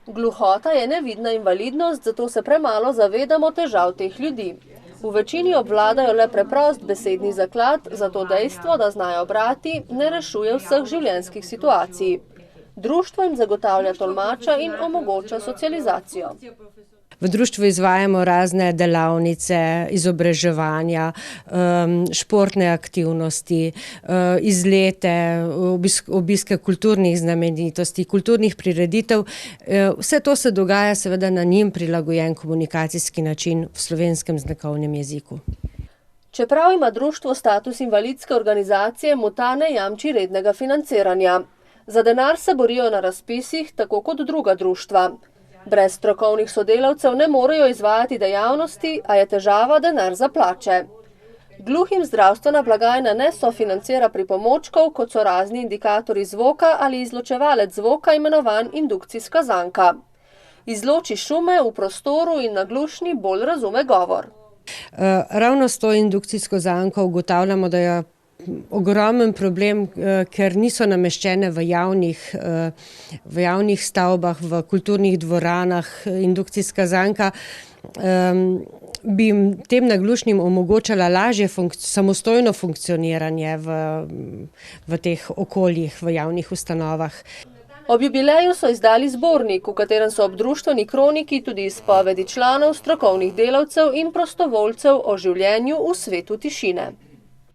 Gluhota je nevidna invalidnost, zato se premalo zavedamo težav teh ljudi. V večini obvladajo le preprost besedni zaklad, zato dejstvo, da znajo brati, ne rešuje vseh življenjskih situacij. Društvo jim zagotavlja tolmača in omogoča socializacijo. V društvu izvajamo razne delavnice, izobraževanja, športne aktivnosti, izlete, obiske kulturnih znamenitosti, kulturnih prireditev. Vse to se dogaja seveda na njim prilagojen komunikacijski način v slovenskem znakovnem jeziku. Čeprav ima društvo status invalidske organizacije, mu ta ne jamči rednega financiranja. Za denar se borijo na razpisih, tako kot druga društva. Brez strokovnih sodelavcev ne morejo izvajati dejavnosti, a je težava denar za plače. Gluhim zdravstvena blagajna ne sofinancira pripomočkov, kot so razni indikatorji zvoka ali izločevalec zvoka, imenovan indukcijska zanka. Izloči šume v prostoru in naglušni bolj razume govor. Ravno s to indukcijsko zanko ugotavljamo, da je ogromen problem, ker niso nameščene v javnih stavbah, v kulturnih dvoranah. Indukcijska zanka bi tem naglušnim omogočala lažje samostojno funkcioniranje v teh okoljih, v javnih ustanovah. Ob jubileju so izdali zbornik, v katerem so ob društveni kroniki tudi izpovedi članov, strokovnih delavcev in prostovoljcev o življenju v svetu tišine.